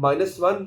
-1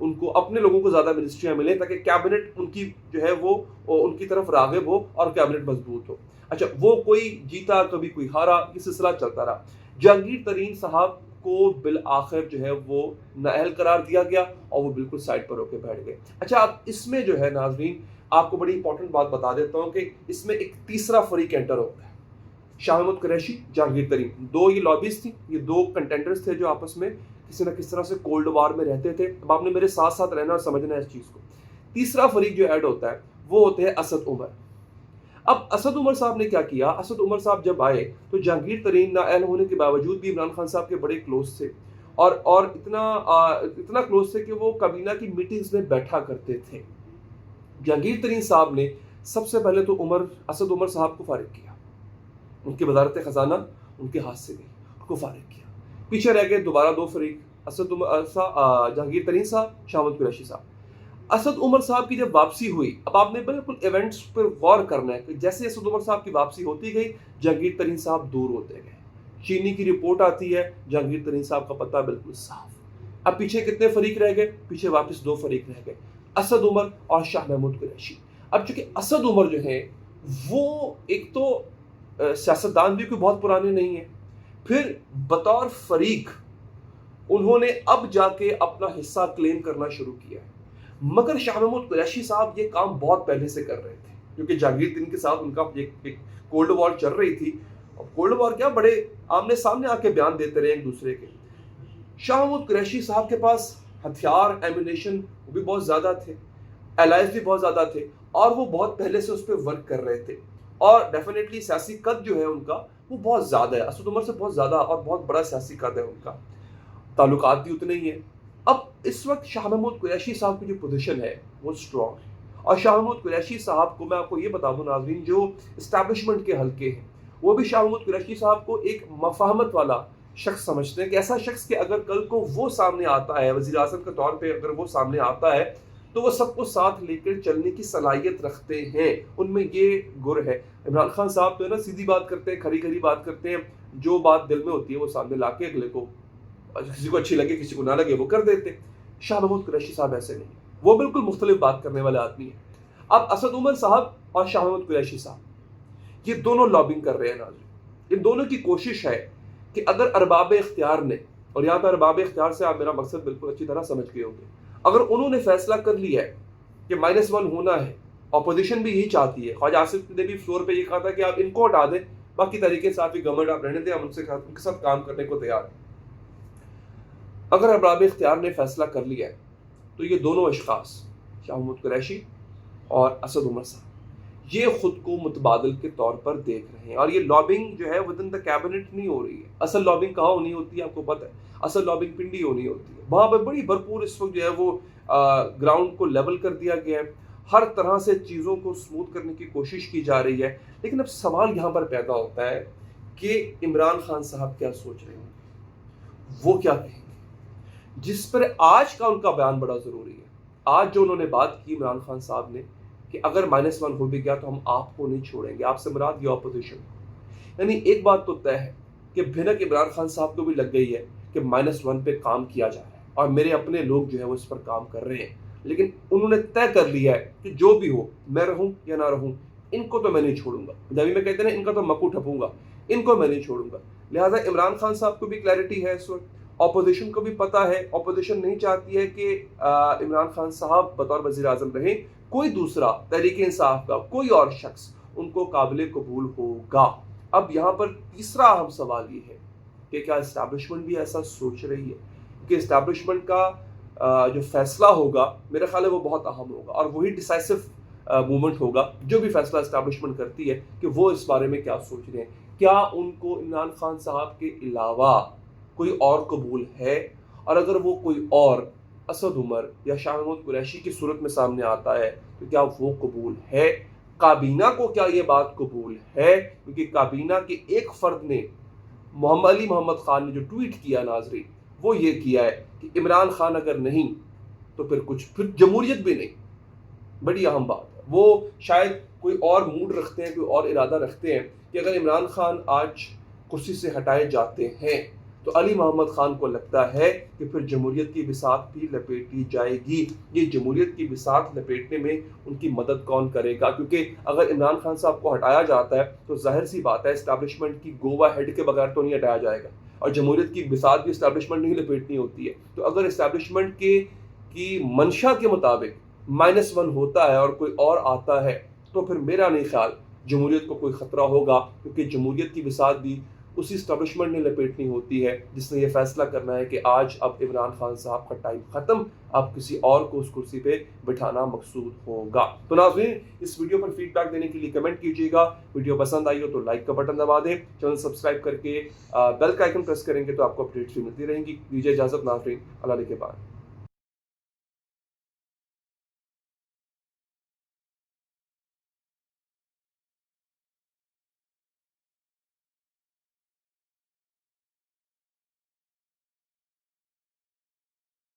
ان کو اپنے لوگوں کو زیادہ منسٹریاں ملیں تاکہ کیبنٹ ان کی جو ہے وہ ان کی طرف راغب ہو اور کیبنٹ مضبوط ہو. اچھا وہ کوئی جیتا کبھی کوئی ہارا، یہ سلسلہ چلتا رہا. جہانگیر ترین صاحب کو بالآخر جو ہے وہ نااہل قرار دیا گیا اور وہ بالکل سائڈ پر ہو کے بیٹھ گئے. اچھا اب اس میں جو ہے ناظرین آپ کو بڑی امپورٹنٹ بات بتا دیتا ہوں کہ اس میں ایک تیسرا فریق انٹر ہوتا ہے، شاہ محمود قریشی، جہانگیر ترین. دو یہ لابیز تھیں، یہ دو کنٹینڈرز تھے جو آپس میں کسی نہ کس طرح سے کولڈ وار میں رہتے تھے. اب آپ نے میرے ساتھ ساتھ رہنا اور سمجھنا ہے اس چیز کو. تیسرا فریق جو ایڈ ہوتا ہے وہ ہوتے ہیں اسد عمر. اب اسد عمر صاحب نے کیا کیا؟ اسد عمر صاحب جب آئے تو جہانگیر ترین نااہل ہونے کے باوجود بھی عمران خان صاحب کے بڑے کلوز تھے اور اتنا کلوز تھے کہ وہ کابینہ کی میٹنگز میں بیٹھا کرتے تھے. جہانگیر ترین صاحب نے سب سے پہلے تو اسد عمر صاحب کو فارغ کیا، ان کی وزارت خزانہ ان کے ہاتھ سے گئی، ان کو فارغ کیا. پیچھے رہ گئے دوبارہ دو فریق، جہانگیر ترین صاحب، شاہ محمود قریشی صاحب. اسد عمر صاحب کی جب واپسی ہوئی، اب آپ نے بالکل ایونٹس پر غور کرنا ہے کہ جیسے اسد عمر صاحب کی واپسی ہوتی گئی جہانگیر ترین صاحب دور ہوتے گئے. چینی کی رپورٹ آتی ہے، جہانگیر ترین صاحب کا پتہ بالکل صاف. اب پیچھے کتنے فریق رہ گئے؟ پیچھے واپس دو فریق رہ گئے، اسد عمر اور شاہ محمود قریشی. اب چونکہ اسد عمر جو ہیں وہ ایک تو سیاستدان بھی کوئی بہت پرانے نہیں ہیں، پھر بطور فریق انہوں نے اب جا کے اپنا حصہ کلیم کرنا شروع کیا ہے. مگر شاہ محمود قریشی صاحب یہ کام بہت پہلے سے کر رہے تھے کیونکہ جہانگیر ترین کے ساتھ ان کا ایک کولڈ وار چل رہی تھی. کولڈ وار کیا، بڑے آمنے سامنے آ کے بیان دیتے رہے ایک دوسرے کے. شاہ محمود قریشی صاحب کے پاس ہتھیار ایمونیشن وہ بھی بہت زیادہ تھے، الائز بھی بہت زیادہ تھے اور وہ بہت پہلے سے اس پہ ورک کر رہے تھے. اور ڈیفینیٹلی سیاسی قد جو ہے ان کا وہ بہت زیادہ ہے، اسد عمر سے بہت زیادہ اور بہت بڑا سیاسی قد ہے ان کا، تعلقات بھی اتنے ہی ہیں. اب اس وقت شاہ محمود قریشی صاحب کی جو پوزیشن ہے وہ اسٹرانگ ہے. اور شاہ محمود قریشی صاحب کو میں آپ کو یہ بتا دوں ناظرین، جو اسٹیبلشمنٹ کے حلقے ہیں وہ بھی شاہ محمود قریشی صاحب کو ایک مفاہمت والا شخص سمجھتے ہیں کہ ایسا شخص کہ اگر کل کو وہ سامنے آتا ہے وزیر اعظم کے طور پہ، اگر وہ سامنے آتا ہے تو وہ سب کو ساتھ لے کر چلنے کی صلاحیت رکھتے ہیں. ان میں یہ گر ہے. عمران خان صاحب تو ہے نا سیدھی بات کرتے ہیں، کھری کھری بات کرتے ہیں، جو بات دل میں ہوتی ہے وہ سامنے لا کے اگلے کو، کسی کو اچھی لگے کسی کو نہ لگے وہ کر دیتے. شاہ محمود قریشی صاحب ایسے نہیں، وہ بالکل مختلف بات کرنے والے آدمی ہیں. اب اسد عمر صاحب اور شاہ محمود قریشی صاحب یہ دونوں لابنگ کر رہے ہیں ناظرین. ان دونوں کی کوشش ہے کہ اگر ارباب اختیار نے، اور یہاں پہ ارباب اختیار سے آپ میرا مقصد بالکل اچھی طرح سمجھ گئے ہوں گے، اگر انہوں نے فیصلہ کر لیا ہے کہ -1 ہونا ہے، اپوزیشن بھی یہی چاہتی ہے. خواجہ آصف نے بھی فلور پہ یہ کہا تھا کہ آپ ان کو ہٹا دیں، باقی طریقے سے آپ کی گورنمنٹ آپ رہنے دیں، ہم ان کے ساتھ کام کرنے کو تیار ہیں. اگر ارباب اختیار نے فیصلہ کر لیا ہے تو یہ دونوں اشخاص شاہ محمود قریشی اور اسد عمر صاحب یہ خود کو متبادل کے طور پر دیکھ رہے ہیں. اور یہ لابنگ جو ہے ودن دا کیبنٹ نہیں ہو رہی ہے. اصل لابنگ کہاں ہونی ہوتی ہے آپ کو پتہ ہے؟ اصل لابنگ پنڈی ہونی ہوتی ہے. وہاں پہ بڑی بھرپور اس وقت جو ہے وہ گراؤنڈ کو لیول کر دیا گیا ہے، ہر طرح سے چیزوں کو سموتھ کرنے کی کوشش کی جا رہی ہے. لیکن اب سوال یہاں پر پیدا ہوتا ہے کہ عمران خان صاحب کیا سوچ رہے ہیں، وہ کیا کہیں گے، جس پر آج کا ان کا بیان بڑا ضروری ہے. آج جو انہوں نے بات کی عمران خان صاحب نے کہ اگر -1 ہو بھی گیا تو ہم آپ کو نہیں چھوڑیں گے، آپ سے مراد یہ اپوزیشن. یعنی ایک بات تو طے ہے کہ بھنک عمران خان صاحب کو بھی لگ گئی ہے کہ -1 پہ کام کیا جا رہا ہے اور میرے اپنے لوگ جو ہے وہ اس پر کام کر رہے ہیں. لیکن انہوں نے طے کر لیا ہے کہ جو بھی ہو، میں رہوں یا نہ رہوں، ان کو تو میں نہیں چھوڑوں گا. جبھی میں کہتے ہیں ان کا تو مکو ٹھپوں گا، ان کو میں نہیں چھوڑوں گا. لہٰذا عمران خان صاحب کو بھی کلیئرٹی ہے اس وقت، اپوزیشن کو بھی پتہ ہے. اپوزیشن نہیں چاہتی ہے کہ عمران خان صاحب بطور وزیر اعظم رہیں، کوئی دوسرا تحریک انصاف کا کوئی اور شخص ان کو قابل قبول ہوگا. اب یہاں پر تیسرا اہم سوال یہ ہے کہ کیا اسٹیبلشمنٹ بھی ایسا سوچ رہی ہے؟ کہ اسٹیبلشمنٹ کا جو فیصلہ ہوگا میرا خیال ہے وہ بہت اہم ہوگا اور وہی ڈیسائسو مومنٹ ہوگا جو بھی فیصلہ اسٹیبلشمنٹ کرتی ہے کہ وہ اس بارے میں کیا سوچ رہے ہیں. کیا ان کو عمران خان صاحب کے علاوہ کوئی اور قبول ہے؟ اور اگر وہ کوئی اور اسد عمر یا شاہ محمود قریشی کی صورت میں سامنے آتا ہے تو کیا وہ قبول ہے؟ کابینہ کو کیا یہ بات قبول ہے؟ کیونکہ کابینہ کے ایک فرد نے، محمد خان نے جو ٹویٹ کیا ناظرین، وہ یہ کیا ہے کہ عمران خان اگر نہیں تو پھر جمہوریت بھی نہیں. بڑی اہم بات ہے. وہ شاید کوئی اور موڈ رکھتے ہیں، کوئی اور ارادہ رکھتے ہیں کہ اگر عمران خان آج کرسی سے ہٹائے جاتے ہیں تو علی محمد خان کو لگتا ہے کہ پھر جمہوریت کی بساط بھی لپیٹی جائے گی۔ یہ جمہوریت کی بساط لپیٹنے میں ان کی مدد کون کرے گا؟ کیونکہ اگر عمران خان صاحب کو ہٹایا جاتا ہے تو ظاہر سی بات ہے اسٹیبلشمنٹ کی گوا ہیڈ کے بغیر تو نہیں ہٹایا جائے گا، اور جمہوریت کی بساط بھی اسٹیبلشمنٹ نہیں لپیٹنی ہوتی ہے۔ تو اگر اسٹیبلشمنٹ کی منشا کے مطابق -1 ہوتا ہے اور کوئی اور آتا ہے تو پھر میرا نہیں خیال جمہوریت کو کوئی خطرہ ہوگا، کیونکہ جمہوریت کی بساط بھی اسی اسٹیبلشمنٹ نے لپیٹنی ہوتی ہے جس نے یہ فیصلہ کرنا ہے کہ آج اب عمران خان صاحب کا ٹائم ختم، اب کسی اور کو اس کرسی پہ بٹھانا مقصود ہوگا۔ تو ناظرین، اس ویڈیو پر فیڈ بیک دینے کے لیے کمنٹ کیجیے گا، ویڈیو پسند آئی ہو تو لائک کا بٹن دبا دیں، چینل سبسکرائب کر کے بیل کا آئکن پریس کریں گے تو آپ کو اپڈیٹس بھی ملتی رہیں گی۔ دیجیے اجازت ناظرین، اللہ کے بعد۔